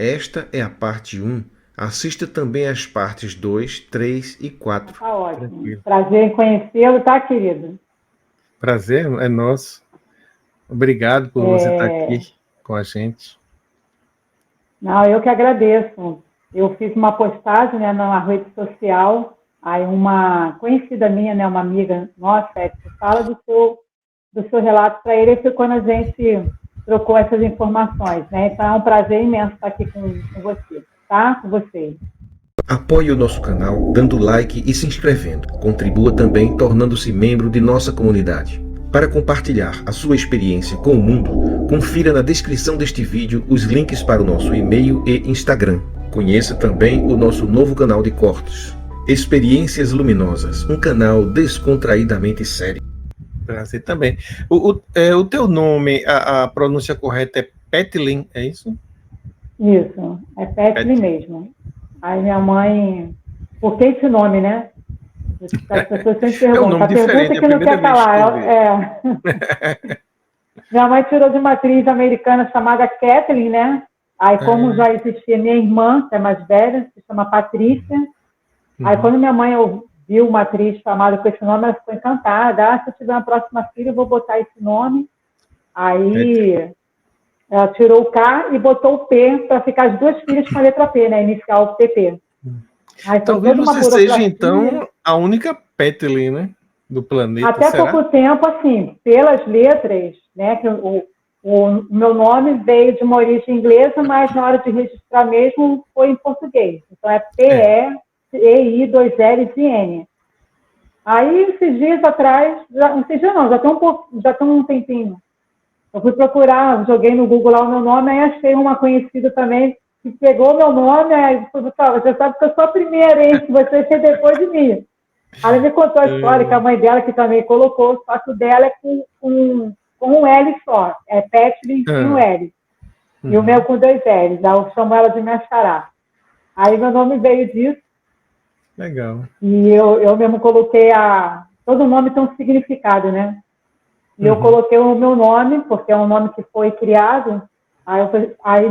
Esta é a parte 1. Assista também as partes 2, 3 e 4. Tá ótimo. Tranquilo. Prazer em conhecê-lo, tá, querido? Prazer é nosso. Obrigado por você estar aqui com a gente. Não, eu que agradeço. Eu fiz uma postagem, né, na rede social, aí uma conhecida minha, né, uma amiga nossa, fala do seu relato para ele, e foi quando a gente trocou essas informações, né? Então é um prazer imenso estar aqui com você, tá? Com vocês. Apoie o nosso canal dando like e se inscrevendo. Contribua também tornando-se membro de nossa comunidade. Para compartilhar a sua experiência com o mundo, confira na descrição deste vídeo os links para o nosso e-mail e Instagram. Conheça também o nosso novo canal de cortes, Experiências Luminosas, um canal descontraídamente sério. Prazer também. O teu nome, a pronúncia correta é Petlin, é isso? Isso, é Petlin mesmo. Aí minha mãe, por que esse nome, né? As pessoas sempre perguntam. É um nome diferente, que não quer falar. Minha mãe tirou de uma atriz americana chamada Kathleen, né? Aí, como já existia minha irmã, que é mais velha, se chama Patrícia. Aí, quando minha mãe viu uma atriz chamada com esse nome, ela ficou encantada. Se eu tiver uma próxima filha, eu vou botar esse nome. Aí, ela tirou o K e botou o P para ficar as duas filhas com a letra P, né? Inicial PP. Aí, talvez você seja, então, a única Petlin, né? Do planeta. Até pouco tempo, assim, pelas letras, né? Que o meu nome veio de uma origem inglesa, mas na hora de registrar mesmo foi em português. Então é P-E-E-I, 2 L's e N. Aí, esses dias atrás, já tem um tempinho. Eu fui procurar, joguei no Google lá o meu nome, aí achei uma conhecida também que pegou meu nome, aí falou, já sabe que eu sou a primeira, hein? Que você fez depois de mim. Ela me contou a história que a mãe dela, que também colocou, só que o dela é com um L só. É Petlin com um L. E o meu com 2 L's. Eu chamo ela de minha xará. Aí meu nome veio disso. Legal. E eu mesmo coloquei todo nome tem um significado, né? E eu coloquei o meu nome, porque é um nome que foi criado. Aí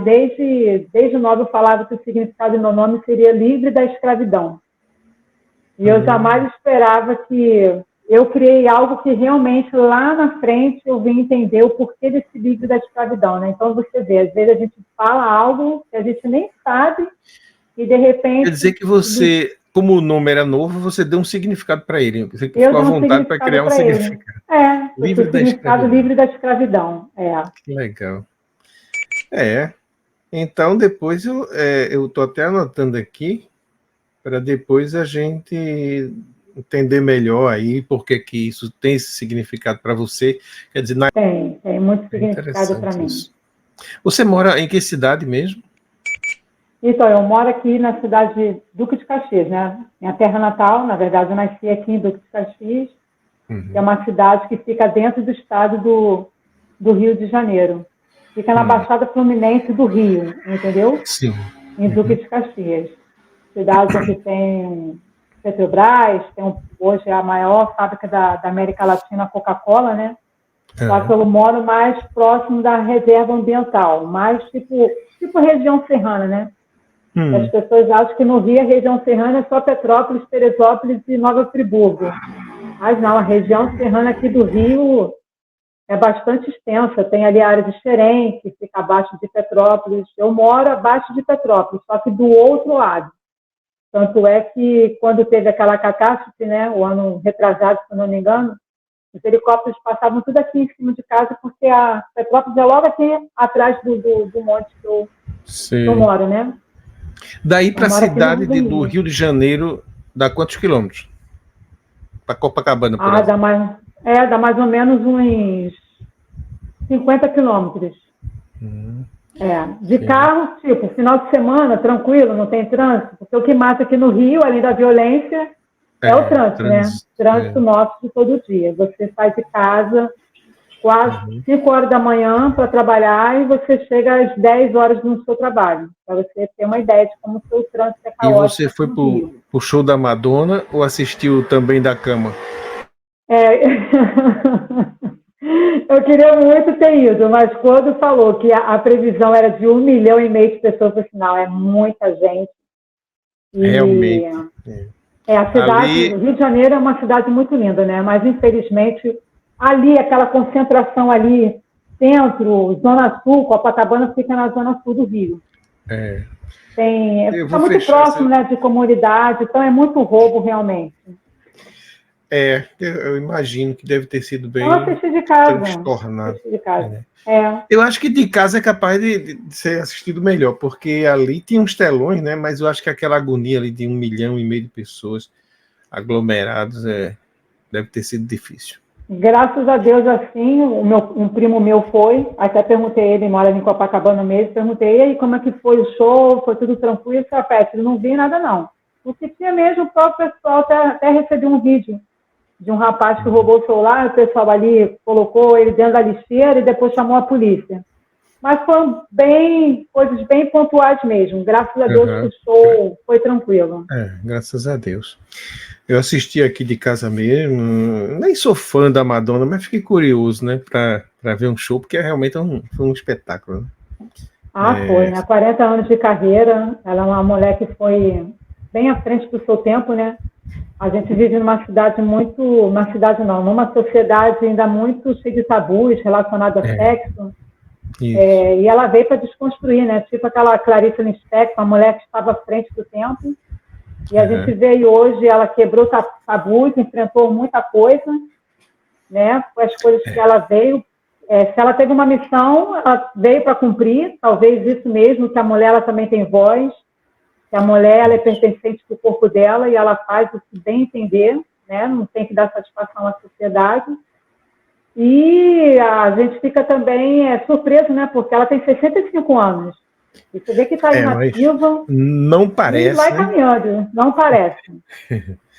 desde novo eu falava que o significado do meu nome seria livre da escravidão. E eu jamais esperava que eu criei algo que realmente lá na frente eu vim entender o porquê desse livro da escravidão, né? Então você vê, às vezes a gente fala algo que a gente nem sabe e de repente... Quer dizer que você, como o nome era novo, você deu um significado para ele. Você ficou à vontade para criar um significado. Livre da escravidão. Que legal. Então depois eu estou até anotando aqui, para depois a gente entender melhor aí por que isso tem esse significado para você. Quer dizer, tem muito significado para mim. Isso. Você mora em que cidade mesmo? Então, eu moro aqui na cidade de Duque de Caxias, né? Minha terra natal, na verdade, eu nasci aqui em Duque de Caxias, que é uma cidade que fica dentro do estado do Rio de Janeiro. Fica na Baixada Fluminense do Rio, entendeu? Sim. Em Duque de Caxias. Cidade onde tem Petrobras, hoje é a maior fábrica da América Latina, a Coca-Cola, né? Só que eu moro mais próximo da reserva ambiental, mais tipo região serrana, né? As pessoas acham que no Rio a região serrana é só Petrópolis, Teresópolis e Nova Friburgo. Mas não, a região serrana aqui do Rio é bastante extensa. Tem ali a área de Xerém, que fica abaixo de Petrópolis. Eu moro abaixo de Petrópolis, só que do outro lado. Tanto é que, quando teve aquela catástrofe, né, o ano retrasado, se não me engano, os helicópteros passavam tudo aqui em cima de casa, porque a Petrópolis é logo aqui atrás do monte que eu moro, né? Daí para a cidade do Rio de Janeiro, dá quantos quilômetros? Para Copacabana, por exemplo? Dá mais ou menos uns 50 quilômetros. De carro, tipo, final de semana, tranquilo, não tem trânsito, porque o que mata aqui no Rio, além da violência, é o trânsito, né? Trânsito nosso de todo dia. Você sai de casa quase 5 horas da manhã para trabalhar e você chega às 10 horas no seu trabalho, para você ter uma ideia de como o seu trânsito é caótico. E você foi pro show da Madonna ou assistiu também da cama? Eu queria muito ter ido, mas quando falou que a previsão era de 1,5 milhão de pessoas no final, é muita gente. E Realmente. a cidade, Ali... Rio de Janeiro é uma cidade muito linda, né? Mas, infelizmente, ali, aquela concentração ali, centro, Zona Sul, Copacabana fica na Zona Sul do Rio. Fica muito próximo, né, de comunidade, então é muito roubo, realmente. Eu imagino que deve ter sido bem de casa. transtornado. De casa. Eu acho que de casa é capaz de ser assistido melhor, porque ali tinha uns telões, né? Mas eu acho que aquela agonia ali de 1,5 milhão de pessoas aglomerados deve ter sido difícil. Graças a Deus, assim, um primo meu foi, até perguntei ele, mora em Copacabana mesmo, perguntei, e aí, como é que foi o show? Foi tudo tranquilo? Eu não vi nada, não. O que tinha mesmo, o próprio pessoal até recebeu um vídeo de um rapaz que roubou o celular, o pessoal ali colocou ele dentro da lixeira e depois chamou a polícia. Mas foram coisas bem pontuais mesmo. Graças a Deus que o show foi tranquilo. Graças a Deus. Eu assisti aqui de casa mesmo, nem sou fã da Madonna, mas fiquei curioso, né, para ver um show, porque realmente foi um espetáculo. Né? Foi, né? 40 anos de carreira, ela é uma mulher que foi bem à frente do seu tempo, né? A gente vive numa sociedade ainda muito cheia de tabus relacionados a sexo. E ela veio para desconstruir, né? Tipo aquela Clarice Lispector, uma mulher que estava à frente do tempo. E a gente veio hoje, ela quebrou tabus, enfrentou muita coisa, né? Com as coisas que ela veio. Se ela teve uma missão, ela veio para cumprir, talvez isso mesmo, que a mulher ela também tem voz, que a mulher ela é pertencente do corpo dela e ela faz o que bem entender, né? Não tem que dar satisfação à sociedade. E a gente fica também surpreso, né? Porque ela tem 65 anos. E você vê que está aí nativa. Não parece. E vai caminhando, não parece.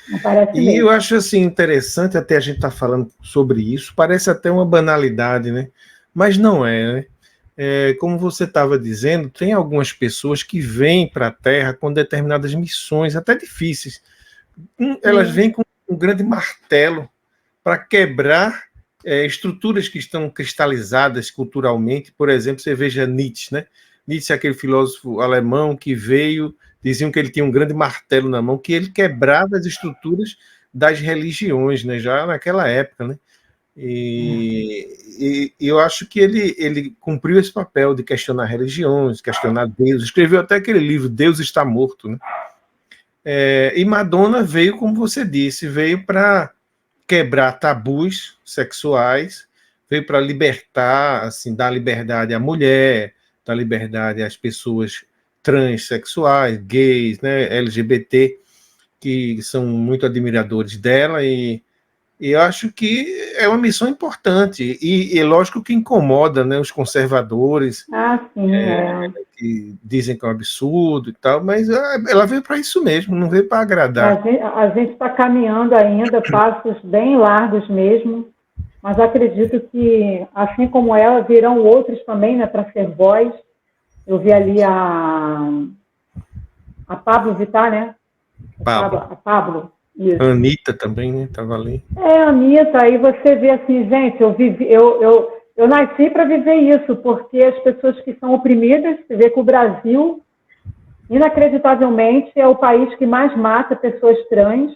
Não parece e mesmo. Eu acho assim interessante até a gente estar falando sobre isso. Parece até uma banalidade, né? Mas não é, né? Como você estava dizendo, tem algumas pessoas que vêm para a Terra com determinadas missões, até difíceis. Elas vêm com um grande martelo para quebrar estruturas que estão cristalizadas culturalmente. Por exemplo, você veja Nietzsche, né? Nietzsche é aquele filósofo alemão que veio, diziam que ele tinha um grande martelo na mão, que ele quebrava as estruturas das religiões, né? Já naquela época, né? E eu acho que ele cumpriu esse papel de questionar religiões, questionar Deus. Escreveu até aquele livro, Deus Está Morto, né? E Madonna veio, como você disse, veio para quebrar tabus sexuais, veio para libertar, assim, dar liberdade à mulher, dar liberdade às pessoas transexuais, gays, né, LGBT, que são muito admiradores dela, e eu acho que é uma missão importante, e é lógico que incomoda, né, os conservadores, que dizem que é um absurdo e tal, mas ela veio para isso mesmo, não veio para agradar. A gente está caminhando ainda, passos bem largos mesmo, mas acredito que, assim como ela, virão outros também, né, para ser voz. Eu vi ali a Pablo Vittar, né? A Pablo. Isso. A Anitta também, né? Estava ali. A Anitta, aí você vê assim, gente, eu nasci para viver isso, porque as pessoas que são oprimidas, você vê que o Brasil, inacreditavelmente, é o país que mais mata pessoas trans,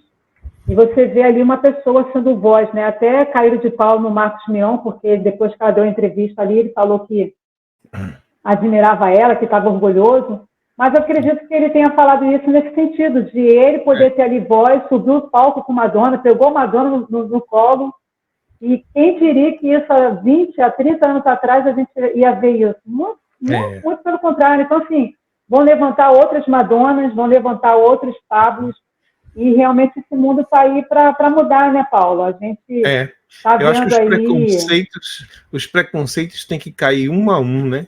e você vê ali uma pessoa sendo voz, né? Até caíram de pau no Marcos Mion, porque depois que ela deu a entrevista ali, ele falou que admirava ela, que estava orgulhoso, mas eu acredito que ele tenha falado isso nesse sentido, de ele poder ter ali voz, subiu o palco com Madonna, pegou Madonna no colo, e quem diria que isso há 20, há 30 anos atrás a gente ia ver isso? Muito pelo contrário. Então, assim, vão levantar outras Madonas, vão levantar outros Pablos, e realmente esse mundo está aí para mudar, né, Paulo? A gente está vendo eu acho que aí... os preconceitos têm que cair um a um, né?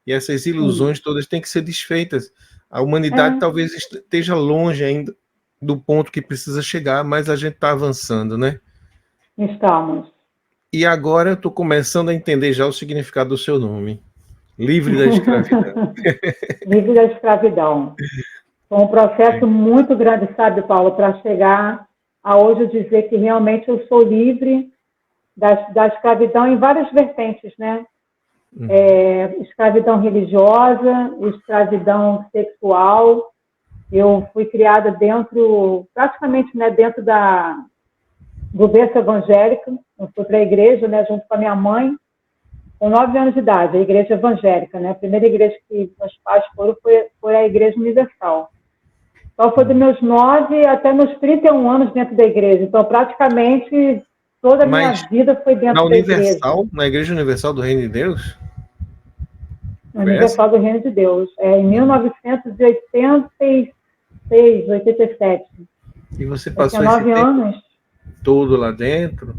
E essas ilusões todas têm que ser desfeitas. A humanidade talvez esteja longe ainda do ponto que precisa chegar, mas a gente está avançando, né? Estamos. E agora eu estou começando a entender já o significado do seu nome. Livre da escravidão. Livre da escravidão. Foi um processo muito grande, sabe, Paulo, para chegar a hoje eu dizer que realmente eu sou livre da escravidão em várias vertentes, né? Escravidão religiosa, escravidão sexual. Eu fui criada praticamente, né, dentro do berço evangélico. Eu fui para a igreja, né, junto com a minha mãe, com 9 anos de idade, a igreja evangélica, né? A primeira igreja que meus pais foram foi a Igreja Universal. Então, foi dos meus 9 até meus 31 anos dentro da igreja. Então, praticamente, toda a minha vida foi dentro da igreja. Na Igreja Universal do Reino de Deus? Universal do Reino de Deus. Em 1986, 87. E você passou 9 anos. Todo lá dentro?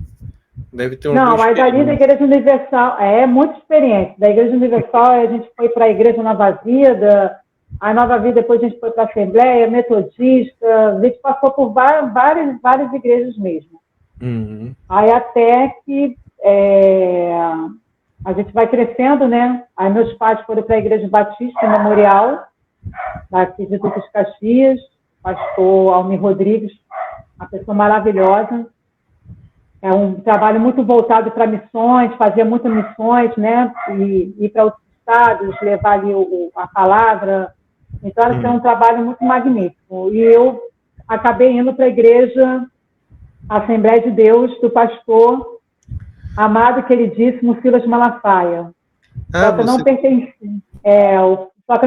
Deve ter Não, mas ali da Igreja Universal, muita experiência. Da Igreja Universal, a gente foi para a Igreja Nova Vida, a Nova Vida, depois a gente foi para a Assembleia, Metodista, a gente passou por várias igrejas mesmo. Uhum. Aí até que a gente vai crescendo, né? Aí meus pais foram para a Igreja Batista Memorial, daqui de Duque de Caxias, pastor Almir Rodrigues, uma pessoa maravilhosa. É um trabalho muito voltado para missões, fazia muitas missões, né? E ir para outros estados, levar ali a palavra. Então, era um trabalho muito magnífico. E eu acabei indo para a igreja Assembleia de Deus, do pastor amado, queridíssimo Silas Malafaia. Só que eu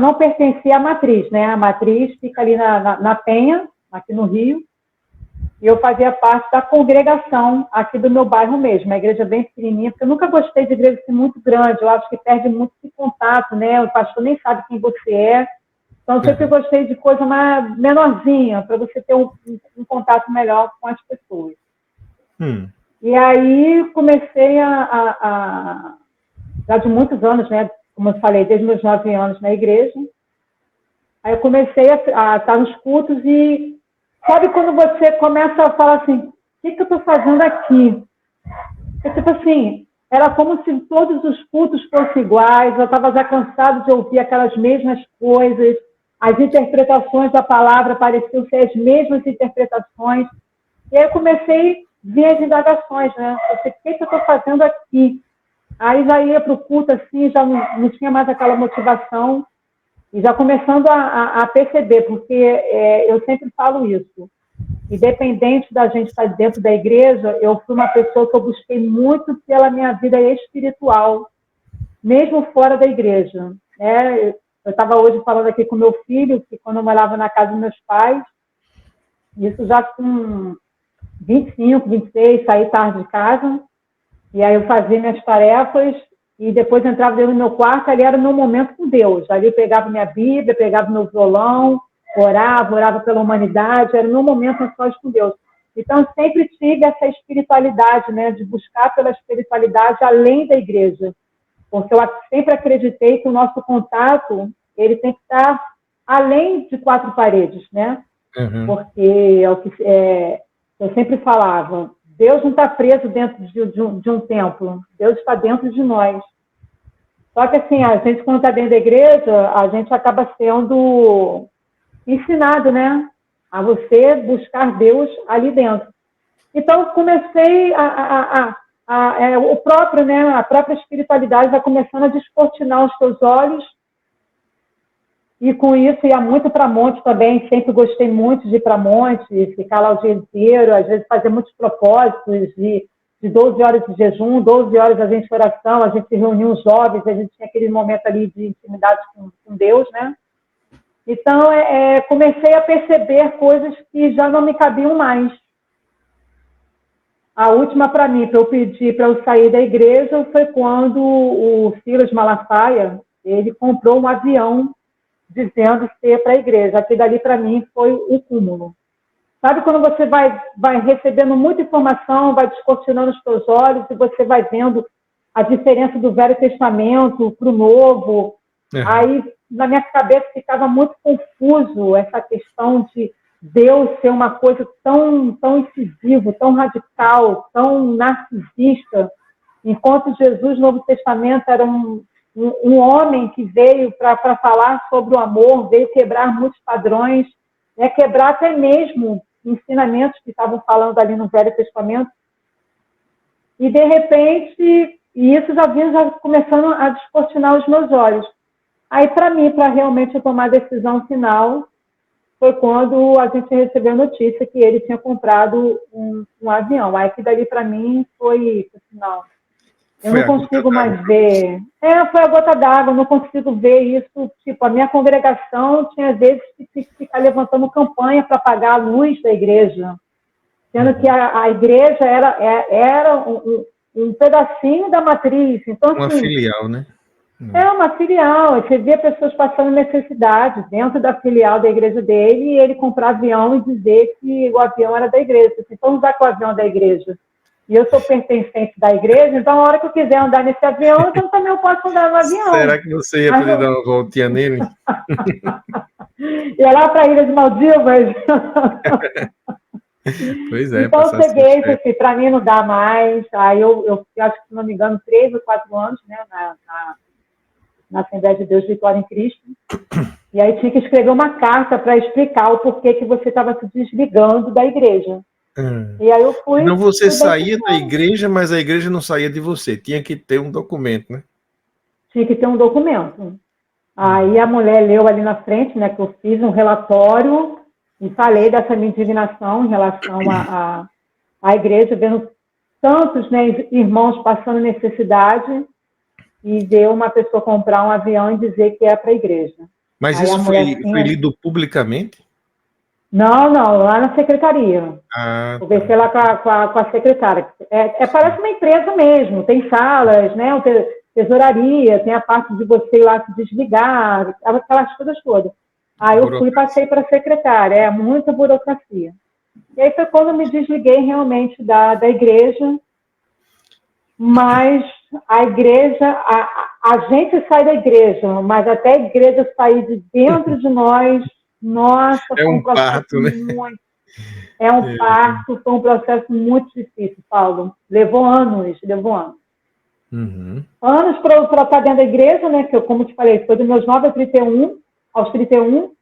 não pertencia à matriz, né? A matriz fica ali na Penha, aqui no Rio. E eu fazia parte da congregação aqui do meu bairro mesmo, uma igreja bem pequenininha, porque eu nunca gostei de igreja assim, muito grande, eu acho que perde muito esse contato, né? O pastor nem sabe quem você é. Então, eu sempre gostei de coisa mais menorzinha, para você ter um contato melhor com as pessoas. E aí, comecei já de muitos anos, né? Como eu falei, desde meus 9 anos na igreja. Aí eu comecei a estar nos cultos e sabe quando você começa a falar assim, o que eu estou fazendo aqui? Tipo assim, era como se todos os cultos fossem iguais, eu estava já cansado de ouvir aquelas mesmas coisas, as interpretações da palavra pareciam ser as mesmas interpretações. E aí eu comecei a ver as indagações, né? O que eu estou fazendo aqui? Aí já ia para o culto assim, já não tinha mais aquela motivação. E já começando a perceber, porque eu sempre falo isso, independente da gente estar dentro da igreja, eu fui uma pessoa que eu busquei muito pela minha vida espiritual, mesmo fora da igreja. Né? Eu estava hoje falando aqui com meu filho, que quando eu morava na casa dos meus pais, isso já com 25, 26, saí tarde de casa, e aí eu fazia minhas tarefas, e depois entrava dentro do meu quarto, ali era o meu momento com Deus. Ali eu pegava minha Bíblia, pegava meu violão, orava pela humanidade, era o meu momento a sós com Deus. Então, eu sempre tive essa espiritualidade, né, de buscar pela espiritualidade além da igreja. Porque eu sempre acreditei que o nosso contato, ele tem que estar além de 4 paredes, né? Porque eu sempre falava, Deus não está preso dentro de um templo. Deus está dentro de nós. Só que, assim, a gente, quando está dentro da igreja, a gente acaba sendo ensinado, né? A você buscar Deus ali dentro. Então, eu comecei o próprio, né? A própria espiritualidade vai começando a descortinar os teus olhos. E com isso, ia muito para monte também. Sempre gostei muito de ir para monte, ficar lá o dia inteiro, às vezes fazer muitos propósitos de 12 horas de jejum, 12 horas a gente de oração, a gente se reunia os jovens, a gente tinha aquele momento ali de intimidade com Deus, né? Então, comecei a perceber coisas que já não me cabiam mais. A última para mim, para eu pedir para eu sair da igreja, foi quando o Silas Malafaia, ele comprou um avião dizendo ser para a igreja. Aquilo dali, para mim, foi o cúmulo. Sabe quando você vai recebendo muita informação, vai descortinando os seus olhos e você vai vendo a diferença do Velho Testamento para o Novo? Aí, na minha cabeça, ficava muito confuso essa questão de Deus ser uma coisa tão incisiva, tão radical, tão narcisista, enquanto Jesus, no Novo Testamento, era um homem que veio para falar sobre o amor, veio quebrar muitos padrões, né, quebrar até mesmo ensinamentos que estavam falando ali no Velho Testamento. e de repente, e isso já começando a descortinar os meus olhos. Aí, para mim, para realmente eu tomar a decisão final, foi quando a gente recebeu a notícia que ele tinha comprado um avião. Aí que dali para mim foi, não, eu não consigo mais ver. Foi a gota d'água, eu não consigo ver isso. Tipo, a minha congregação tinha vezes que tinha que ficar levantando campanha para apagar a luz da igreja, sendo que a igreja era um pedacinho da matriz. Então, uma assim, filial, né? É uma filial. Você via pessoas passando necessidade dentro da filial da igreja dele e ele comprar avião e dizer que o avião era da igreja. Então, usar com o avião da igreja. E eu sou pertencente da igreja, então, a hora que eu quiser andar nesse avião, então também eu posso andar no avião. Será que você ia poder dar uma voltinha nele? Ia lá para a Ilha de Maldivas. Pois é. Então, eu peguei, assim, para mim não dá mais. Aí eu acho que, se não me engano, 3 ou 4 anos, né, na Assembleia de Deus de Vitória em Cristo. E aí tinha que escrever uma carta para explicar o porquê que você estava se desligando da igreja. E aí eu fui... Então você saía da igreja, mas a igreja não saía de você. Tinha que ter um documento, né? Tinha que ter um documento. Aí a mulher leu ali na frente, né, que eu fiz um relatório e falei dessa minha indignação em relação à igreja, vendo tantos, né, irmãos passando necessidade, e ver uma pessoa comprar um avião e dizer que é para a igreja. Mas aí isso foi lido publicamente? Não, lá na secretaria. Conversei lá com a secretária. Parece uma empresa mesmo, tem salas, né, tesouraria, tem a parte de você ir lá se desligar, aquelas coisas todas. Aí eu fui e passei para a secretária, muita burocracia. E aí foi quando eu me desliguei realmente da igreja, mas a igreja, a gente sai da igreja, mas até a igreja sair de dentro de nós, nossa, foi um parto, né? Parto, foi um processo muito difícil, Paulo. Levou anos. Anos para eu estar dentro da igreja, né? Que eu, como te falei, foi dos meus 9 aos 31.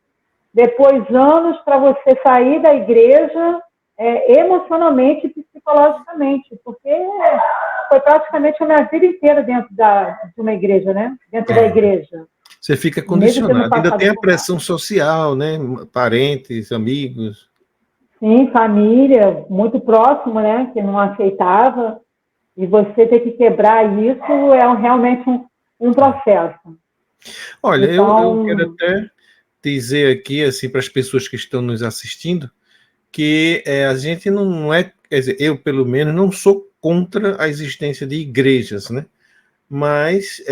Depois, anos para você sair da igreja emocionalmente e psicologicamente, porque foi praticamente a minha vida inteira dentro de uma igreja, né? Dentro da igreja. Você fica condicionado. Ainda tem a pressão social, né? Parentes, amigos. Sim, família, muito próximo, né? Que não aceitava. E você ter que quebrar isso é realmente um processo. Olha, então, eu quero até dizer aqui, assim, para as pessoas que estão nos assistindo, que a gente não é, quer dizer, eu pelo menos não sou contra a existência de igrejas, né? Mas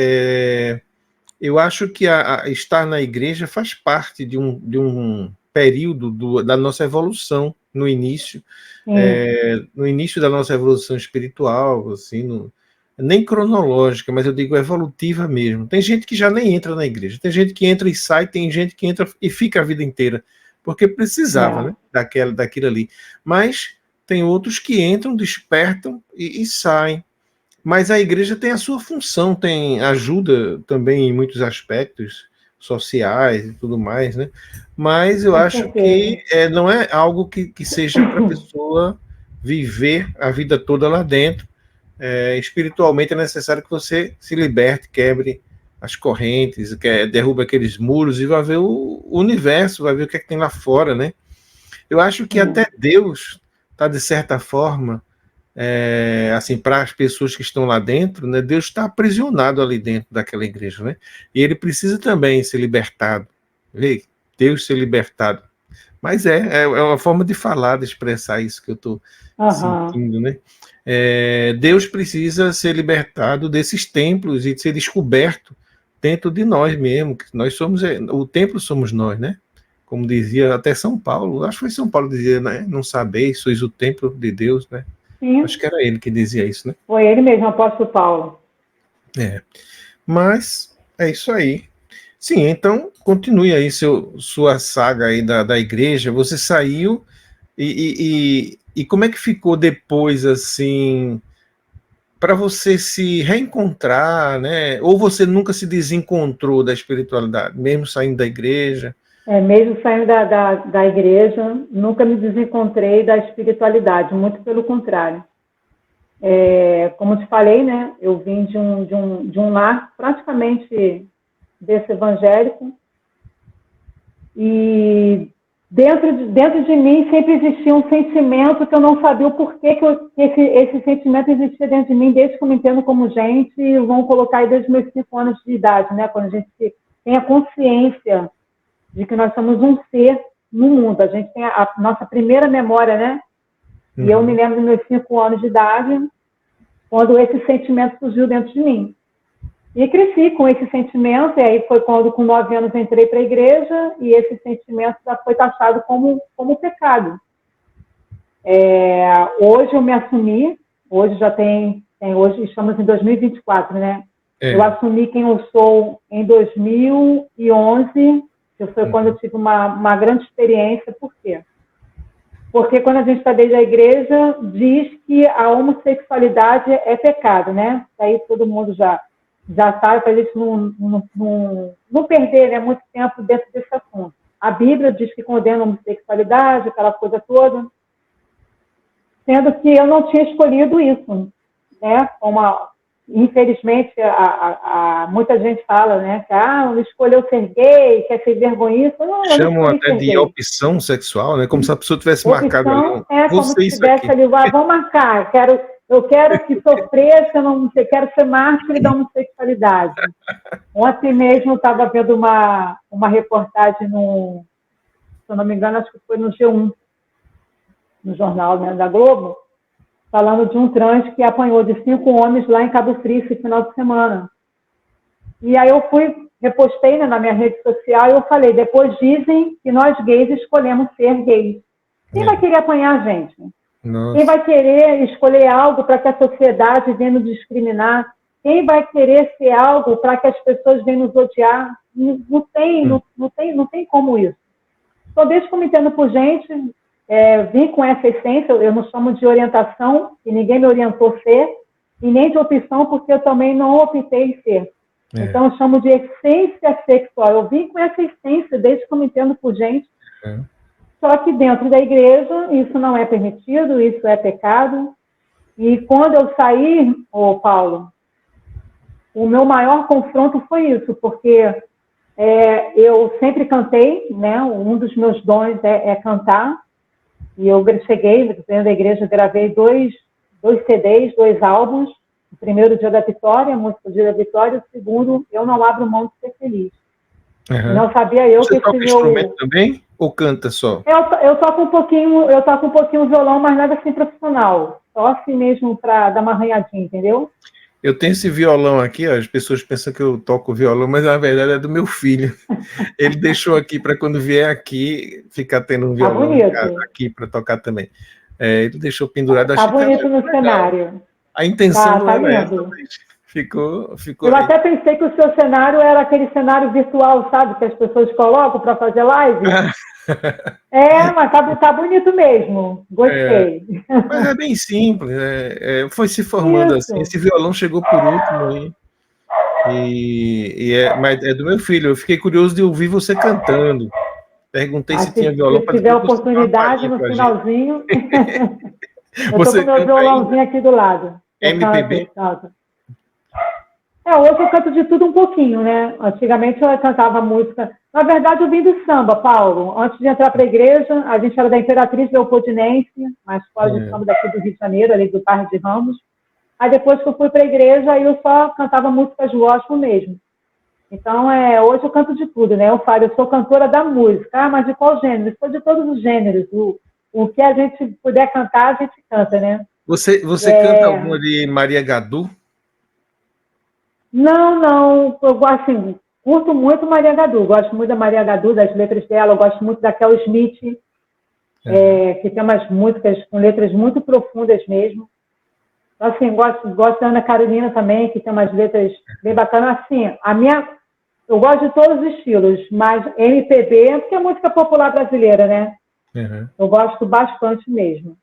eu acho que estar na igreja faz parte de um período da nossa evolução no início, no início da nossa evolução espiritual, assim, nem cronológica, mas eu digo evolutiva mesmo. Tem gente que já nem entra na igreja, tem gente que entra e sai, tem gente que entra e fica a vida inteira, porque precisava, né, daquilo ali. Mas tem outros que entram, despertam e saem. Mas a igreja tem a sua função, ajuda também em muitos aspectos sociais e tudo mais, né? Mas eu acho que não é algo que seja para a pessoa viver a vida toda lá dentro. Espiritualmente é necessário que você se liberte, quebre as correntes, derrube aqueles muros e vai ver o universo, vai ver o que é que tem lá fora, né? Eu acho que até Deus está, de certa forma, assim, para as pessoas que estão lá dentro, né, Deus está aprisionado ali dentro daquela igreja, né? E ele precisa também ser libertado. Vê? Deus ser libertado. Mas é uma forma de falar, de expressar isso que eu estou sentindo, né? Deus precisa ser libertado desses templos e ser descoberto dentro de nós mesmos, que nós somos, o templo somos nós, né? Como dizia até São Paulo, acho que foi São Paulo que dizia, né? Não sabeis, sois o templo de Deus, né? Sim. Acho que era ele que dizia isso, né? Foi ele mesmo, o apóstolo Paulo. Mas é isso aí. Sim, então continue aí sua saga aí da igreja. Você saiu e como é que ficou depois, assim, para você se reencontrar, né? Ou você nunca se desencontrou da espiritualidade, mesmo saindo da igreja? Mesmo saindo da igreja, nunca me desencontrei da espiritualidade, muito pelo contrário. Como te falei, né, eu vim de um lar praticamente desse evangélico, e dentro de mim sempre existia um sentimento que eu não sabia o porquê que esse sentimento existia dentro de mim, desde que eu me entendo como gente, e vão colocar aí desde meus 5 anos de idade, né, quando a gente tem a consciência de que nós somos um ser no mundo. A gente tem a nossa primeira memória, né? Uhum. E eu me lembro dos meus 5 anos de idade, quando esse sentimento surgiu dentro de mim. E cresci com esse sentimento, e aí foi quando, com 9 anos, eu entrei para a igreja, e esse sentimento já foi taxado como pecado. Hoje eu me assumi, hoje hoje estamos em 2024, né? Eu assumi quem eu sou em 2011, que foi quando eu tive uma grande experiência. Por quê? Porque quando a gente está dentro da igreja, diz que a homossexualidade é pecado, né? Aí todo mundo já sabe, para a gente não perder, né, muito tempo dentro desse assunto. A Bíblia diz que condena a homossexualidade, aquela coisa toda, sendo que eu não tinha escolhido isso, né? Infelizmente, muita gente fala, né, que não escolheu ser gay, quer ser vergonhista. Chamam até de opção sexual, né? Como se a pessoa tivesse marcado ali. Como se tivesse ali, vamos marcar, eu quero que sofresse, eu não quero ser mártir da homossexualidade. Ontem mesmo eu estava vendo uma reportagem se eu não me engano, acho que foi no G1, no jornal, né, da Globo, falando de um trans que apanhou de 5 homens lá em Cabo Frio esse final de semana. E aí eu repostei, né, na minha rede social, e eu falei, depois dizem que nós gays escolhemos ser gays. Quem vai querer apanhar a gente? Nossa. Quem vai querer escolher algo para que a sociedade venha nos discriminar? Quem vai querer ser algo para que as pessoas venham nos odiar? Não tem como isso. Então, desde que eu me entendo por gente, vim com essa essência, eu não chamo de orientação, e ninguém me orientou a ser, e nem de opção, porque eu também não optei em ser. Então, eu chamo de essência sexual. Eu vim com essa essência desde que eu me entendo por gente. Só que dentro da igreja, isso não é permitido, isso é pecado. E quando eu saí, Paulo, o meu maior confronto foi isso, porque eu sempre cantei, né? Um dos meus dons é cantar. E eu cheguei dentro da igreja, gravei dois CDs, 2 álbuns. O primeiro, Dia da Vitória, a música Dia da Vitória. O segundo, Eu Não Abro Mão de Ser Feliz. Uhum. Não sabia eu Você toca instrumento também? Ou canta só? Eu toco um pouquinho violão, mas nada assim profissional. Só assim mesmo para dar uma arranhadinha, entendeu? Eu tenho esse violão aqui, ó, as pessoas pensam que eu toco violão, mas na verdade é do meu filho. Ele deixou aqui para quando vier aqui, ficar tendo um violão em casa aqui para tocar também. Ele deixou pendurado. Tá bonito no cenário. A intenção não era essa, ficou. Eu até pensei que o seu cenário era aquele cenário virtual, sabe? Que as pessoas colocam para fazer live. Mas tá bonito mesmo. Gostei. Mas é bem simples. Foi se formando assim. Esse violão chegou por último aí. Mas é do meu filho. Eu fiquei curioso de ouvir você cantando. Perguntei se tinha violão. Se tiver oportunidade no finalzinho. Eu tô com meu violãozinho aqui do lado. MPB? Hoje eu canto de tudo um pouquinho, né? Antigamente eu cantava música. Na verdade, eu vim do samba, Paulo. Antes de entrar para a igreja, a gente era da Imperatriz Leopoldinense, uma escola de samba daqui do Rio de Janeiro, ali do bairro de Ramos. Aí depois que eu fui para a igreja, aí eu só cantava músicas gospel mesmo. Então, hoje eu canto de tudo, né? Eu falo, eu sou cantora da música. Mas de qual gênero? Eu sou de todos os gêneros. O que a gente puder cantar, a gente canta, né? Você canta alguma de Maria Gadu? Não. Eu gosto, assim, curto muito Maria Gadu. Gosto muito da Maria Gadu, das letras dela. Eu gosto muito da Kel Smith, que tem umas músicas com letras muito profundas mesmo. Assim, gosto da Ana Carolina também, que tem umas letras bem bacanas. Assim, eu gosto de todos os estilos, mas MPB, porque é música popular brasileira, né? Uhum. Eu gosto bastante mesmo.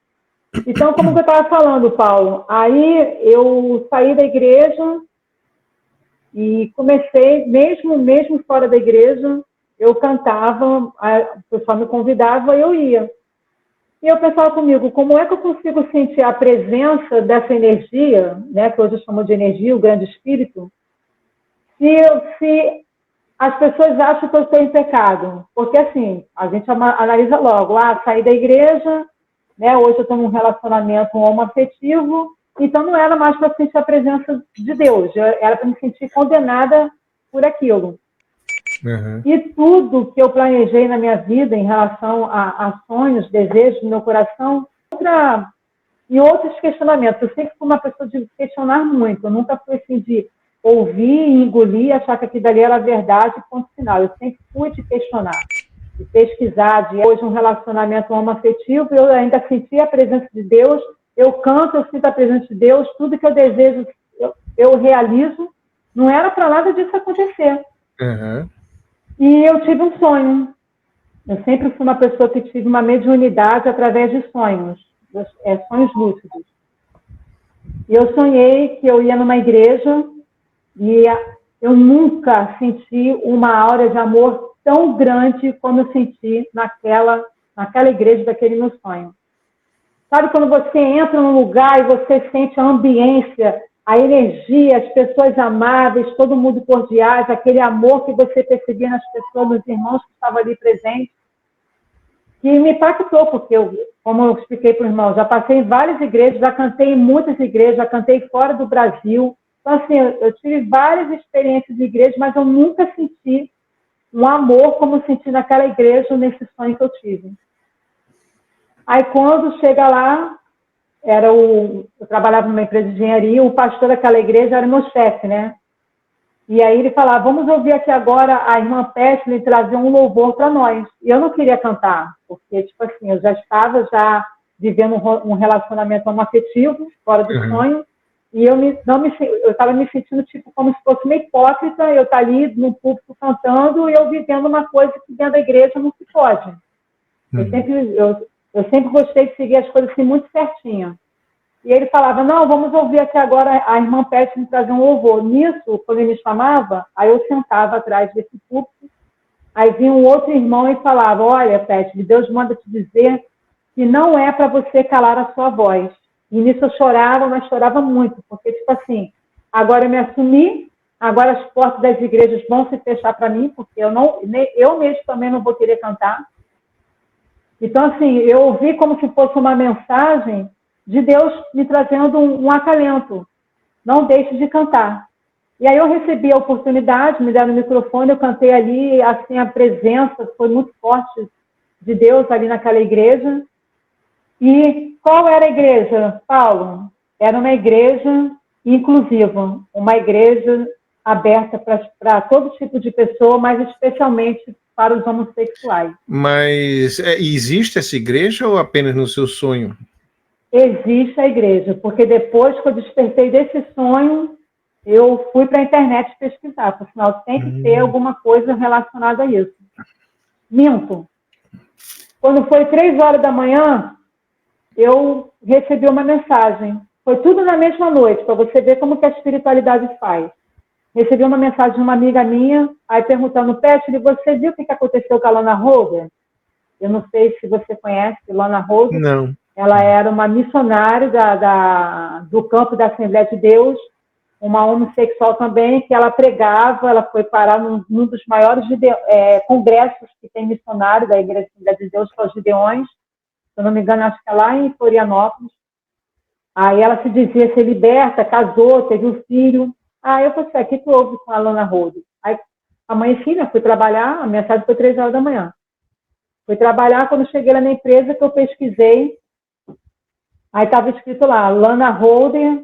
Então, como eu estava falando, Paulo, aí eu saí da igreja e comecei, mesmo fora da igreja, eu cantava, o pessoal me convidava e eu ia. E eu pensava comigo, como é que eu consigo sentir a presença dessa energia, né, que hoje eu chamo de energia, o grande espírito, se as pessoas acham que eu estou em pecado? Porque, assim, a gente analisa logo, saí da igreja, né, hoje eu estou num relacionamento homoafetivo, então não era mais para sentir a presença de Deus, era para me sentir condenada por aquilo. Uhum. E tudo que eu planejei na minha vida em relação a sonhos, desejos do meu coração, e outros questionamentos. Eu sempre fui uma pessoa de questionar muito, eu nunca fui assim de ouvir, engolir, achar que aquilo dali era verdade, ponto final. Eu sempre fui de questionar, de pesquisar, de hoje um relacionamento homoafetivo, eu ainda senti a presença de Deus, eu canto, eu sinto a presença de Deus, tudo que eu desejo, eu realizo. Não era para nada disso acontecer. Uhum. E eu tive um sonho. Eu sempre fui uma pessoa que tive uma mediunidade através de sonhos, sonhos lúcidos. E eu sonhei que eu ia numa igreja e eu nunca senti uma aura de amor tão grande como eu senti naquela igreja daquele meu sonho. Sabe quando você entra num lugar e você sente a ambiência, a energia, as pessoas amáveis, todo mundo cordiais, aquele amor que você percebia nas pessoas, nos irmãos que estavam ali presentes, que me impactou, porque como eu expliquei para os irmãos, já passei em várias igrejas, já cantei em muitas igrejas, já cantei fora do Brasil. Então, assim, eu tive várias experiências de igreja, mas eu nunca senti um amor como eu senti naquela igreja, nesse sonho que eu tive. Aí, quando chega lá, eu trabalhava numa empresa de engenharia, o pastor daquela igreja era meu chefe, né? E aí ele falava, vamos ouvir aqui agora a irmã Petley trazer um louvor para nós. E eu não queria cantar, porque, tipo assim, eu já estava vivendo um relacionamento homoafetivo, fora do sonho, e eu estava me sentindo tipo como se fosse uma hipócrita, eu estar ali no púlpito cantando e eu vivendo uma coisa que dentro da igreja não se pode. Eu sempre gostei de seguir as coisas assim muito certinho. E ele falava, não, vamos ouvir aqui agora a irmã Pet me trazer um louvor. Nisso, quando ele me chamava, aí eu sentava atrás desse púlpito, aí vinha um outro irmão e falava, olha, Pet, Deus manda te dizer que não é para você calar a sua voz. E nisso eu chorava, mas chorava muito, porque, tipo assim, agora eu me assumi, agora as portas das igrejas vão se fechar para mim, porque eu mesmo também não vou querer cantar. Então, assim, eu ouvi como se fosse uma mensagem de Deus me trazendo um acalento. Não deixe de cantar. E aí eu recebi a oportunidade, me deram o microfone, eu cantei ali, assim, a presença foi muito forte de Deus ali naquela igreja. E qual era a igreja, Paulo? Era uma igreja inclusiva, uma igreja aberta para todo tipo de pessoa, mas especialmente para os homossexuais. Mas existe essa igreja ou apenas no seu sonho? Existe a igreja, porque depois que eu despertei desse sonho, eu fui para a internet pesquisar, por sinal, tem que ter alguma coisa relacionada a isso. Minto. Quando foi 3 horas da manhã, eu recebi uma mensagem. Foi tudo na mesma noite, para você ver como que a espiritualidade faz. Recebi uma mensagem de uma amiga minha, aí perguntando, Petley, você viu o que aconteceu com a Lana Holder? Eu não sei se você conhece Lana Holder. Não. Ela era uma missionária do campo da Assembleia de Deus, uma homossexual também, que ela pregava, ela foi parar num dos maiores congressos que tem missionário da Igreja Assembleia de Deus, que é os Gideões, se eu não me engano, acho que é lá em Florianópolis. Aí ela se dizia ser liberta, casou, teve um filho. Aí eu falei, o que houve com a Lana Holder? Aí amanheci, né, fui trabalhar, a mensagem foi 3 horas da manhã. Fui trabalhar, quando cheguei lá na empresa, que eu pesquisei, aí estava escrito lá, Lana Holder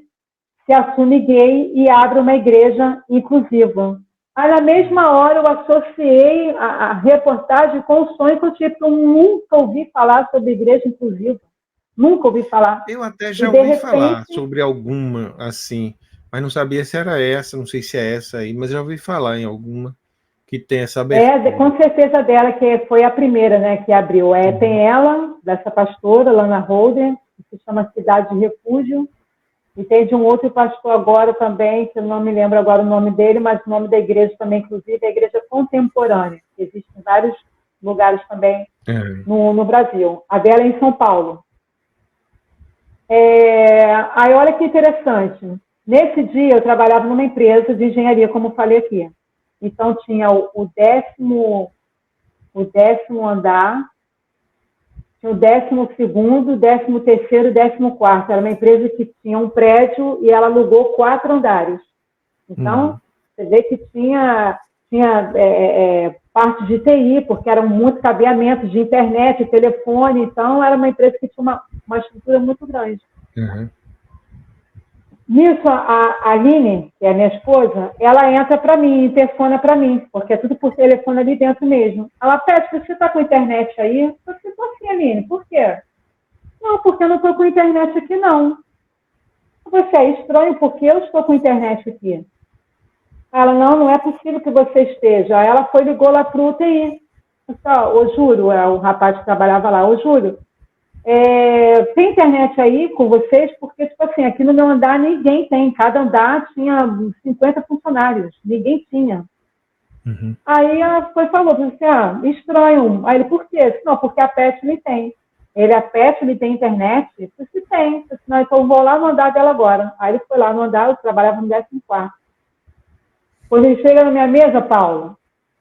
se assume gay e abre uma igreja inclusiva. Aí, na mesma hora, eu associei a reportagem com o sonho que eu tive, porque eu nunca ouvi falar sobre igreja inclusiva. Nunca ouvi falar. Eu até já ouvi falar sobre alguma, assim, mas não sabia se era essa, não sei se é essa aí, mas já ouvi falar em alguma que tem essa abertura. Com certeza dela, que foi a primeira, né, que abriu. Tem ela, dessa pastora, Lana Holder, que se chama Cidade de Refúgio, e tem de um outro pastor agora também, que eu não me lembro agora o nome dele, mas o nome da igreja também, inclusive, é a Igreja Contemporânea. Existem lugares também no Brasil. A dela é em São Paulo. Aí, olha que interessante. Nesse dia, eu trabalhava numa empresa de engenharia, como eu falei aqui. Então, tinha o 10º andar, tinha o 12º, 13º e 14º. Era uma empresa que tinha um prédio e ela alugou 4 andares. Então, você vê que tinha parte de TI, porque eram muitos cabeamentos de internet, telefone. Então, era uma empresa que tinha uma estrutura muito grande. Nisso, a Aline, que é a minha esposa, ela entra para mim, interfona para mim, porque é tudo por telefone ali dentro mesmo. Ela pede, você está com internet aí? Eu estou assim, Aline, por quê? Não, porque eu não estou com internet aqui, não. Você é estranho, porque eu estou com internet aqui. Ela, não é possível que você esteja. Aí ela ligou lá para o UTI. Ô, Júlio, o rapaz que trabalhava lá, ô, Júlio, tem internet aí com vocês? Porque, tipo assim, aqui no meu andar ninguém tem. Cada andar tinha 50 funcionários. Ninguém tinha. Aí ela falou assim, estranho. Aí ele, por quê? Não, porque a PET me tem. A PET me tem internet? Eu disse, tem. Eu disse, não, então eu vou lá no andar dela agora. Aí ele foi lá no andar, eu trabalhava no 14º. Quando ele chega na minha mesa, Paulo,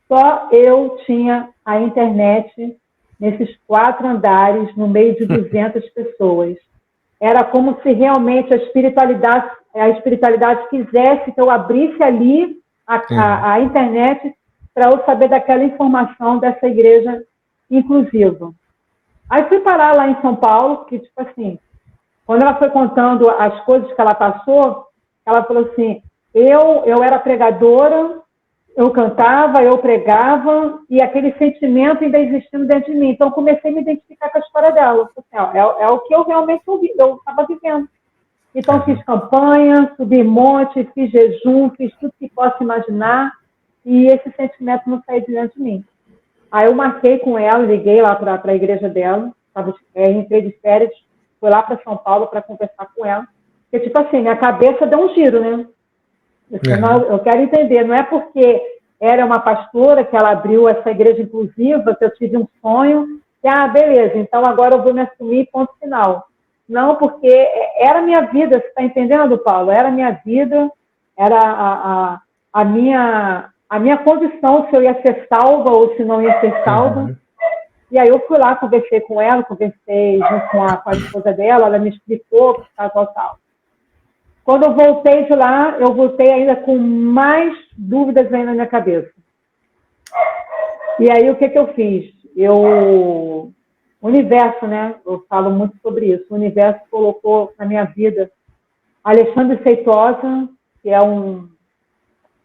só eu tinha a internet nesses 4 andares, no meio de 200 pessoas. Era como se realmente a espiritualidade quisesse que eu abrisse ali a internet para eu saber daquela informação dessa igreja inclusiva. Aí fui parar lá em São Paulo, que, tipo assim, quando ela foi contando as coisas que ela passou, ela falou assim, eu era pregadora, eu cantava, eu pregava, e aquele sentimento ainda existindo dentro de mim. Então, comecei a me identificar com a história dela. É o que eu realmente eu estava vivendo. Então, fiz campanha, subi monte, fiz jejum, fiz tudo que posso imaginar, e esse sentimento não saiu de dentro de mim. Aí eu marquei com ela, liguei lá para a igreja dela, entrei de férias, fui lá para São Paulo para conversar com ela. Porque, tipo assim, minha cabeça deu um giro, né? Eu quero entender, não é porque era uma pastora que ela abriu essa igreja inclusiva que eu tive um sonho, e, beleza, então agora eu vou me assumir, ponto final. Não, porque era a minha vida, você está entendendo, Paulo? Era a minha vida, era a minha condição se eu ia ser salva ou se não ia ser salva. E aí eu fui lá, conversei com ela, conversei junto com a esposa dela, ela me explicou, tal. Quando eu voltei de lá, eu voltei ainda com mais dúvidas ainda na minha cabeça. E aí, o que eu fiz? O universo, né? Eu falo muito sobre isso. O universo colocou na minha vida Alexandre Feitosa, que é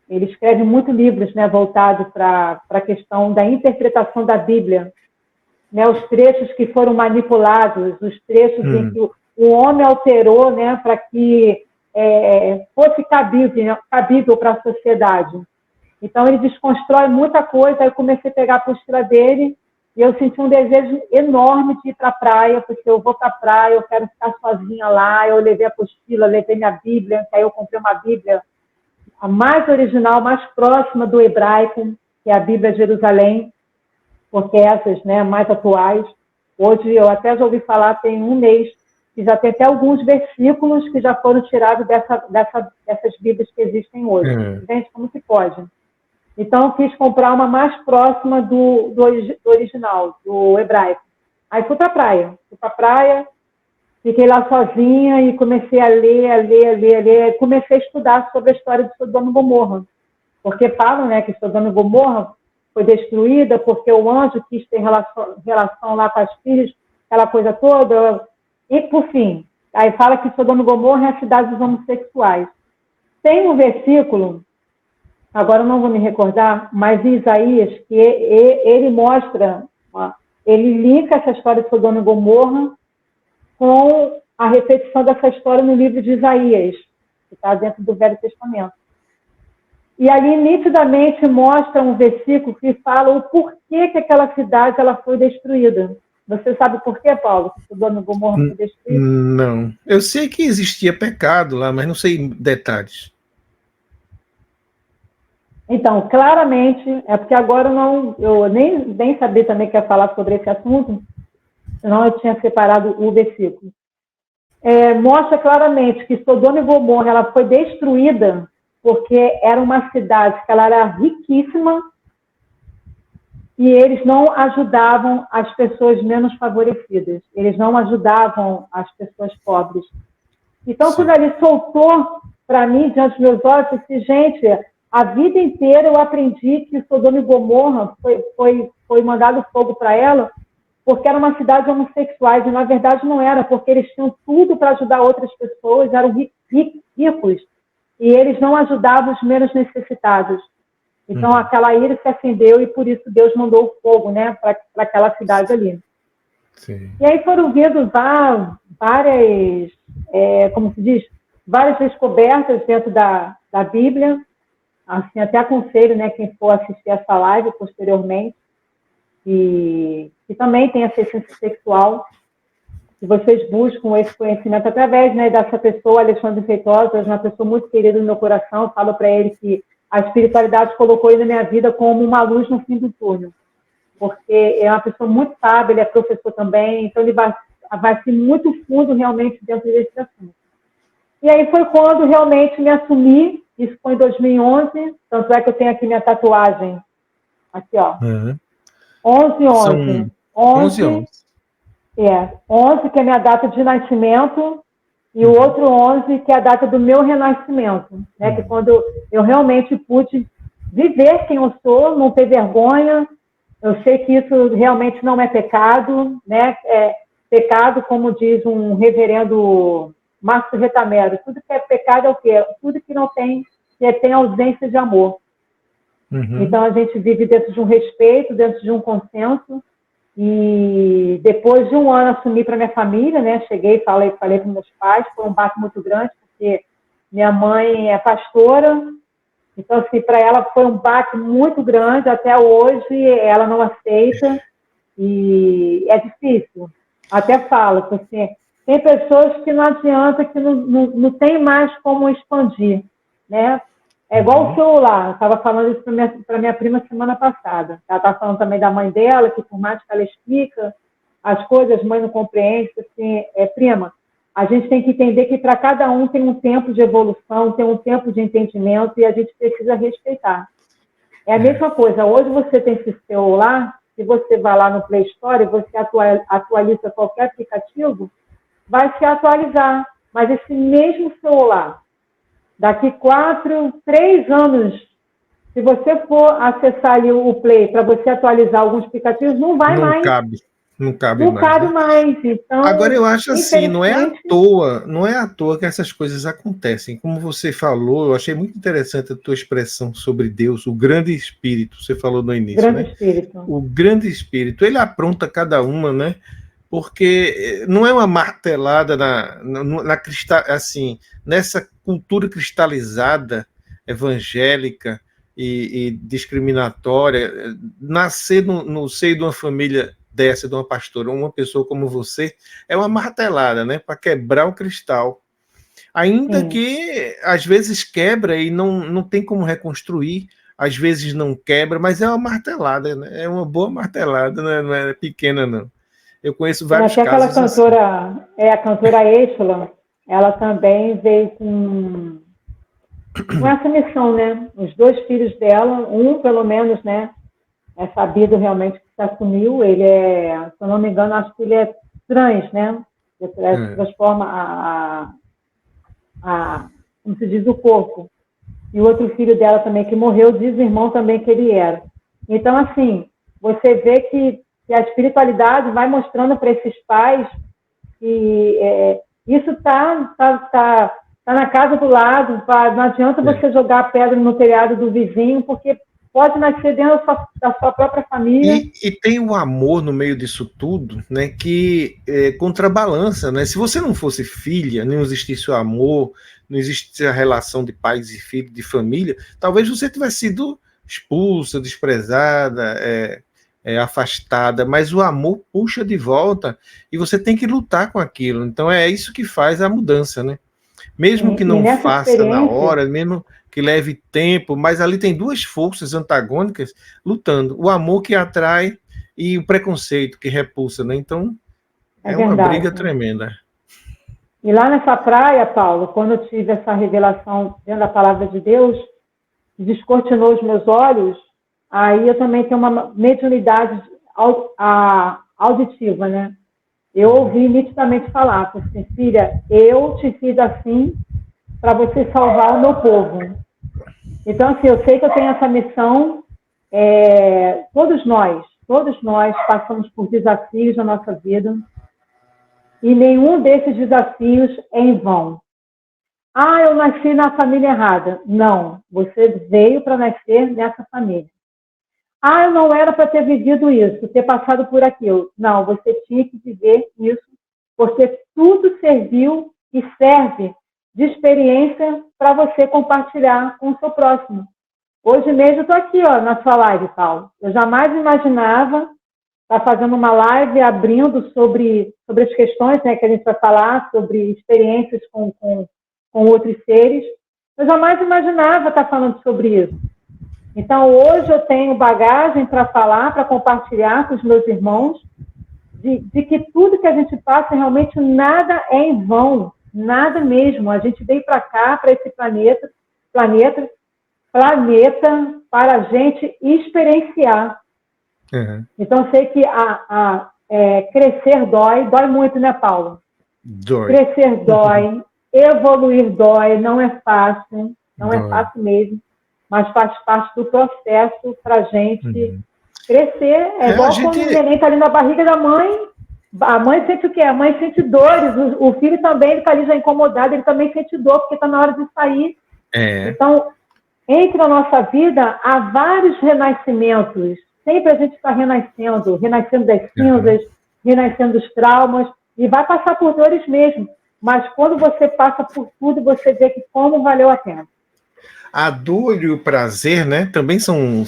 ele escreve muitos livros, né, voltados para a questão da interpretação da Bíblia. Né, os trechos que foram manipulados, os trechos em que o homem alterou, né, para que fosse cabível para a sociedade. Então, ele desconstrói muita coisa. Aí eu comecei a pegar a postura dele e eu senti um desejo enorme de ir para a praia, porque eu vou para a praia, eu quero ficar sozinha lá. Eu levei a apostila, levei minha Bíblia, aí eu comprei uma Bíblia a mais original, mais próxima do hebraico, que é a Bíblia de Jerusalém, porque essas, né, mais atuais. Hoje, eu até já ouvi falar, tem um mês, que já tem até alguns versículos que já foram tirados dessas Bíblias que existem hoje. Gente, como que pode? Então, eu quis comprar uma mais próxima do original, do hebraico. Aí fui para a praia, fiquei lá sozinha e comecei a ler. Comecei a estudar sobre a história de Sodoma e Gomorra. Porque falam, né, que Sodoma e Gomorra foi destruída porque o anjo quis ter relação lá com as filhas, aquela coisa toda. E, por fim, aí fala que Sodoma e Gomorra é a cidade dos homossexuais. Tem um versículo, agora eu não vou me recordar, mas em Isaías, que ele mostra, ele linka essa história de Sodoma e Gomorra com a repetição dessa história no livro de Isaías, que está dentro do Velho Testamento. E ali, nitidamente, mostra um versículo que fala o porquê que aquela cidade ela foi destruída. Você sabe por quê, Paulo, que Sodoma e Gomorra foi destruída? Não. Eu sei que existia pecado lá, mas não sei detalhes. Então, claramente, é porque agora eu nem sabia também que ia falar sobre esse assunto, senão eu tinha separado o versículo. Mostra claramente que Sodoma e Gomorra ela foi destruída porque era uma cidade que ela era riquíssima e eles não ajudavam as pessoas menos favorecidas, eles não ajudavam as pessoas pobres. Então, quando ele soltou para mim, diante dos meus olhos, eu disse, gente, a vida inteira eu aprendi que Sodoma e Gomorra foi mandado fogo para ela porque era uma cidade de homossexuais, e na verdade não era, porque eles tinham tudo para ajudar outras pessoas, eram ricos, e eles não ajudavam os menos necessitados. Então aquela ira se acendeu e por isso Deus mandou o fogo, né, para aquela cidade ali. Sim. E aí foram vindo várias, como se diz, várias descobertas dentro da Bíblia. Assim, até aconselho, né, quem for assistir essa live posteriormente, que também tem assistência sexual, que vocês buscam esse conhecimento através, né, dessa pessoa, Alexandre Feitosa, uma pessoa muito querida no meu coração. Eu falo para ele que a espiritualidade colocou ele na minha vida como uma luz no fim do túnel, porque é uma pessoa muito sábia, ele é professor também, então ele vai ser muito fundo realmente dentro desse assunto. E aí foi quando realmente me assumi, isso foi em 2011, tanto é que eu tenho aqui minha tatuagem, aqui ó, 11/11. 11/11. 11 que é a minha data de nascimento e o outro 11 que é a data do meu renascimento, né? Que quando eu realmente pude viver quem eu sou, não ter vergonha. Eu sei que isso realmente não é pecado, né? Pecado, como diz um reverendo Márcio Retamero, tudo que é pecado é o quê? Tudo que não tem, que tem ausência de amor. Então a gente vive dentro de um respeito, dentro de um consenso. E depois de um ano assumi para minha família, né? Cheguei e falei para meus pais, foi um baque muito grande, porque minha mãe é pastora, então assim, para ela foi um baque muito grande, até hoje ela não aceita, e é difícil. Até falo, assim, tem pessoas que não adianta, que não tem mais como expandir, né? É igual o celular, eu estava falando isso para minha prima semana passada. Ela está falando também da mãe dela, que por mais que ela explica as coisas, a mãe não compreende. Assim, prima, a gente tem que entender que para cada um tem um tempo de evolução, tem um tempo de entendimento e a gente precisa respeitar. É a mesma coisa, hoje você tem esse celular, se você vai lá no Play Store e você atualiza qualquer aplicativo, vai se atualizar. Mas esse mesmo celular, daqui 3 anos, se você for acessar ali o Play para você atualizar alguns aplicativos, não vai mais. Não cabe mais. Então, agora eu acho assim, não é à toa que essas coisas acontecem. Como você falou, eu achei muito interessante a tua expressão sobre Deus, o grande Espírito, você falou no início, né? Espírito. O grande Espírito, ele apronta cada uma, né? Porque não é uma martelada assim, nessa cultura cristalizada, evangélica e discriminatória, nascer no seio de uma família dessa, de uma pastora, uma pessoa como você, é uma martelada, né, para quebrar o cristal. Ainda que, às vezes, quebra e não tem como reconstruir, às vezes não quebra, mas é uma martelada, né? É uma boa martelada, não é pequena, não. Eu conheço vários casos. Aquela cantora, assim. A cantora Eixla, ela também veio com essa missão, né? Os 2 filhos dela, um pelo menos, né? É sabido realmente que se assumiu. Ele se eu não me engano, acho que ele é trans, né? Ele transforma como se diz, o corpo. E o outro filho dela também que morreu, diz o irmão também que ele era. Então, assim, você vê que a espiritualidade vai mostrando para esses pais que isso está na casa do lado, não adianta você jogar pedra no telhado do vizinho, porque pode nascer dentro da sua própria família. E tem o amor no meio disso tudo, né, que contrabalança, né? Se você não fosse filha, não existisse o amor, não existisse a relação de pais e filhos, de família, talvez você tivesse sido expulsa, desprezada, afastada, mas o amor puxa de volta e você tem que lutar com aquilo. Então é isso que faz a mudança, né? Mesmo que não faça na hora, mesmo que leve tempo, mas ali tem duas forças antagônicas lutando. O amor que atrai e o preconceito que repulsa, né? Então, é uma briga tremenda. E lá nessa praia, Paulo, quando eu tive essa revelação dentro da palavra de Deus, descortinou os meus olhos, aí eu também tenho uma mediunidade auditiva, né? Eu ouvi nitidamente falar, assim, filha, eu te fiz assim para você salvar o meu povo. Então, assim, eu sei que eu tenho essa missão, todos nós passamos por desafios na nossa vida, e nenhum desses desafios é em vão. Ah, eu nasci na família errada. Não, você veio para nascer nessa família. Ah, eu não era para ter vivido isso, ter passado por aquilo. Não, você tinha que viver isso, porque tudo serviu e serve de experiência para você compartilhar com o seu próximo. Hoje mesmo eu estou aqui, ó, na sua live, Paulo. Eu jamais imaginava estar fazendo uma live abrindo sobre as questões, né, que a gente vai falar, sobre experiências com outros seres. Eu jamais imaginava estar falando sobre isso. Então, hoje eu tenho bagagem para falar, para compartilhar com os meus irmãos, de que tudo que a gente passa, realmente nada é em vão, nada mesmo. A gente veio para cá, para esse planeta, para a gente experienciar. Uhum. Então, sei que crescer dói muito, né, Paulo? Dói. Crescer dói, evoluir dói, não é fácil, não é fácil mesmo, mas faz parte do processo para a gente crescer. É igual quando o neném está ali na barriga da mãe, a mãe sente o quê? A mãe sente dores, o filho também, ele está ali já incomodado, ele também sente dor, porque está na hora de sair. Então, entre a nossa vida, há vários renascimentos. Sempre a gente está renascendo das cinzas, renascendo dos traumas, e vai passar por dores mesmo. Mas quando você passa por tudo, você vê que como valeu a pena. A dor e o prazer, né, também são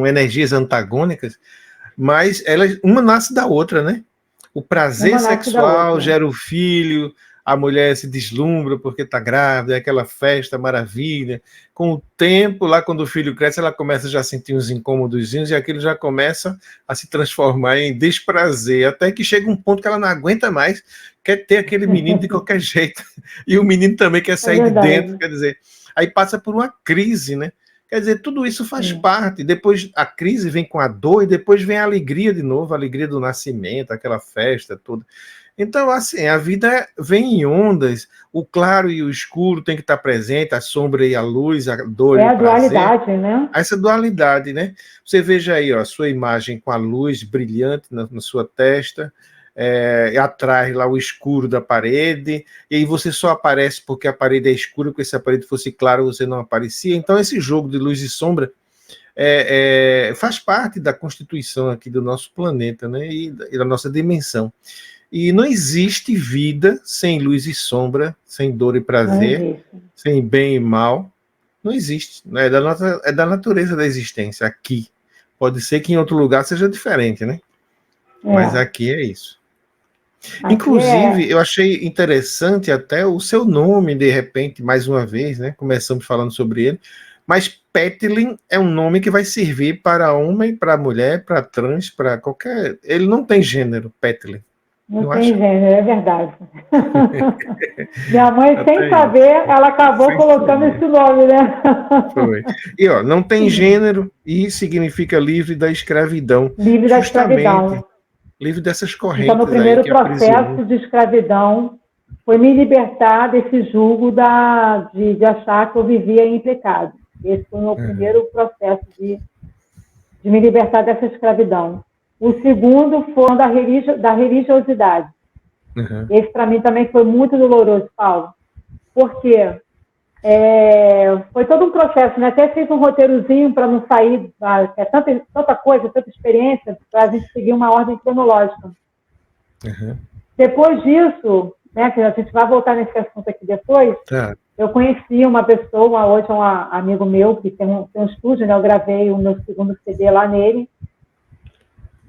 energias antagônicas, mas uma nasce da outra, né? O prazer sexual gera o filho, a mulher se deslumbra porque está grávida, é aquela festa maravilha. Com o tempo, lá quando o filho cresce, ela começa já a sentir uns incômodozinhos e aquilo já começa a se transformar em desprazer, até que chega um ponto que ela não aguenta mais, quer ter aquele menino de qualquer jeito. E o menino também quer sair de dentro, quer dizer, aí passa por uma crise, né? Quer dizer, tudo isso faz parte. Depois a crise vem com a dor e depois vem a alegria de novo, a alegria do nascimento, aquela festa toda. Então, assim, a vida vem em ondas, o claro e o escuro tem que estar presente, a sombra e a luz, a dor e o prazer. É a dualidade, né? Essa dualidade, né? Você veja aí, ó, a sua imagem com a luz brilhante na sua testa, atrás lá o escuro da parede, e aí você só aparece porque a parede é escura, porque se a parede fosse clara você não aparecia. Então, esse jogo de luz e sombra faz parte da constituição aqui do nosso planeta, né? E da nossa dimensão. E não existe vida sem luz e sombra, sem dor e prazer, sem bem e mal. Não existe. É da natureza da existência, aqui. Pode ser que em outro lugar seja diferente, né? Mas aqui é isso. Aqui inclusive, eu achei interessante até o seu nome, de repente, mais uma vez, né? Começamos falando sobre ele. Mas Petlin é um nome que vai servir para homem, para mulher, para trans, para qualquer... Ele não tem gênero, Petlin. Não tem gênero, é verdade. Minha mãe, sem saber, ela acabou colocando esse nome, né? Foi. E, ó, não tem gênero e significa livre da escravidão. Livre da escravidão. Livre dessas correntes. Então, meu primeiro processo de escravidão foi me libertar desse julgo de achar que eu vivia em pecado. Esse foi o meu primeiro processo de me libertar dessa escravidão. O segundo foi da religiosidade. Esse, para mim, também foi muito doloroso, Paulo. Porque foi todo um processo, né? Até fiz um roteirozinho para não sair, tanta coisa, tanta experiência, para a gente seguir uma ordem cronológica. Depois disso, né, que a gente vai voltar nesse assunto aqui depois, eu conheci uma pessoa, hoje é um amigo meu, que tem um estúdio, né? Eu gravei o meu segundo CD lá nele.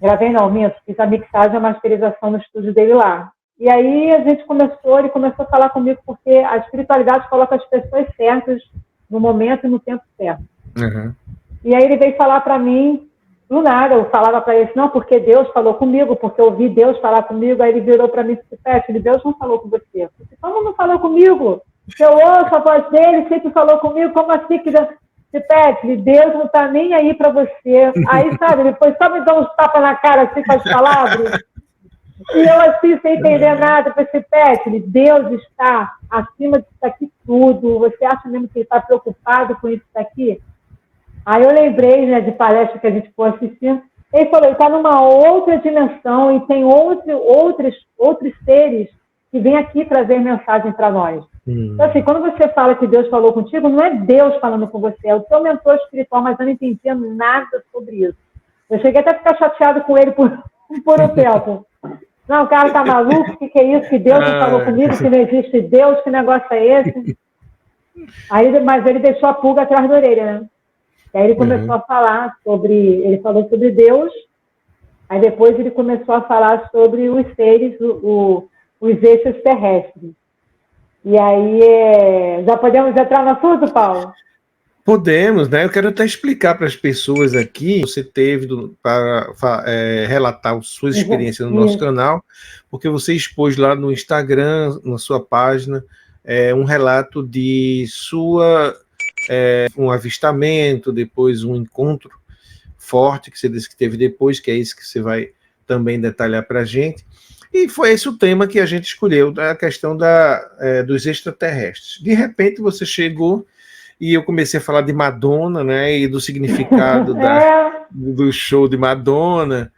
Gravei não, fiz a mixagem e a masterização no estúdio dele lá. E aí ele começou a falar comigo, porque a espiritualidade coloca as pessoas certas no momento e no tempo certo. Uhum. E aí ele veio falar para mim, do nada, eu falava para ele, não, porque Deus falou comigo, porque eu ouvi Deus falar comigo. Aí ele virou para mim e disse, Pet, Deus não falou com você. Eu disse, como não falou comigo? Eu ouço a voz dele, sempre falou comigo, como assim que Deus... Pet, Deus não está nem aí para você. Aí, sabe, depois só me dá uns tapas na cara assim com as palavras. E eu assim, sem entender nada, eu pensei, Pet, Deus está acima disso aqui tudo. Você acha mesmo que ele está preocupado com isso daqui? Aí eu lembrei, né, de palestra que a gente foi assistindo. Ele falou, ele está numa outra dimensão e tem outros seres que vêm aqui trazer mensagem para nós. Então, assim, quando você fala que Deus falou contigo, não é Deus falando com você, é o seu mentor espiritual, mas eu não entendia nada sobre isso. Eu cheguei até a ficar chateado com ele por um tempo. Não, o cara tá maluco, o que é isso? Que Deus não falou comigo, que não existe Deus, que negócio é esse? Mas ele deixou a pulga atrás da orelha, né? E aí ele começou a falar ele falou sobre Deus, aí depois ele começou a falar sobre os seres, os eixos terrestres. E aí, já podemos entrar no assunto, Paulo? Podemos, né? Eu quero até explicar para as pessoas aqui, você teve para relatar suas experiências no nosso canal, porque você expôs lá no Instagram, na sua página, um relato de um avistamento, depois um encontro forte que você disse que teve depois, que é isso que você vai também detalhar para a gente. E foi esse o tema que a gente escolheu, a questão dos extraterrestres. De repente você chegou e eu comecei a falar de Madonna, né, e do significado do show de Madonna,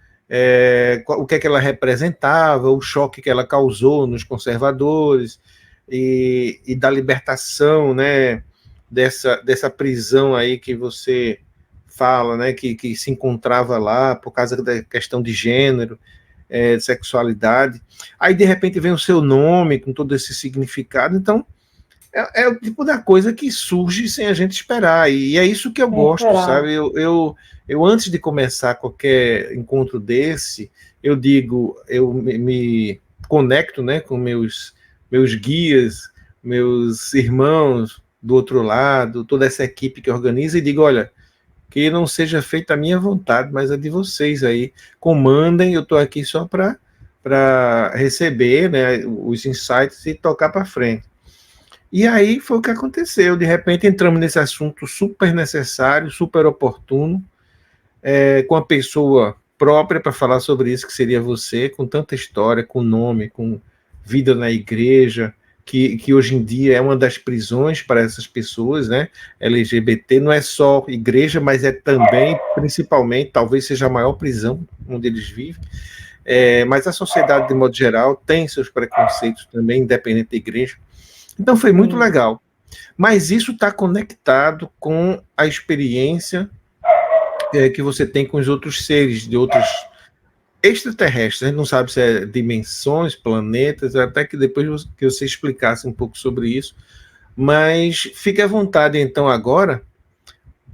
o que é que ela representava, o choque que ela causou nos conservadores, e da libertação, né, dessa prisão aí que você fala, né, que se encontrava lá por causa da questão de gênero, de sexualidade. Aí, de repente, vem o seu nome com todo esse significado. Então, é o tipo da coisa que surge sem a gente esperar. E é isso que eu gosto, sabe? Eu, antes de começar qualquer encontro desse, eu me conecto, né, com meus guias, meus irmãos do outro lado, toda essa equipe que organiza, e digo, olha, que não seja feita a minha vontade, mas a de vocês aí. Comandem, eu estou aqui só para receber, né, os insights e tocar para frente. E aí foi o que aconteceu. De repente entramos nesse assunto super necessário, super oportuno, com a pessoa própria para falar sobre isso, que seria você, com tanta história, com nome, com vida na igreja, que hoje em dia é uma das prisões para essas pessoas, né? LGBT não é só igreja, mas é também, principalmente, talvez seja a maior prisão onde eles vivem. Mas a sociedade, de modo geral, tem seus preconceitos também, independente da igreja. Então foi muito legal. Mas isso está conectado com a experiência que você tem com os outros seres, de outros extraterrestres. A gente não sabe se é dimensões, planetas, até que depois que você explicasse um pouco sobre isso. Mas fique à vontade, então, agora,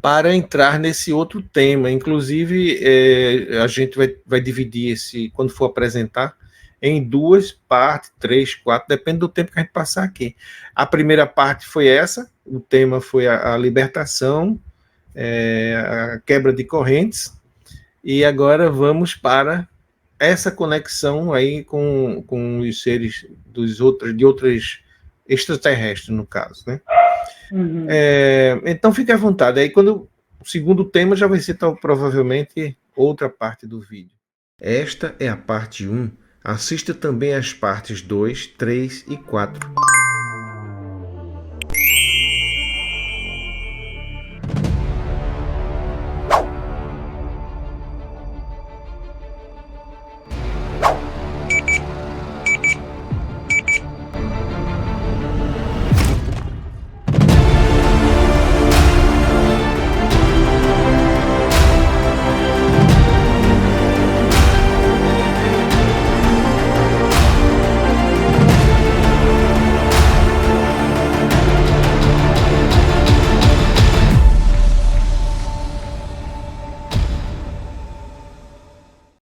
para entrar nesse outro tema. Inclusive, a gente vai dividir quando for apresentar, em 2 partes, 3, 4, depende do tempo que a gente passar aqui. A primeira parte foi essa, o tema foi a libertação, a quebra de correntes, e agora vamos para essa conexão aí com os seres de outros extraterrestres, no caso, né? Então fique à vontade. Aí quando o segundo tema já vai ser provavelmente outra parte do vídeo. Esta é a parte 1. Assista também às partes 2, 3 e 4.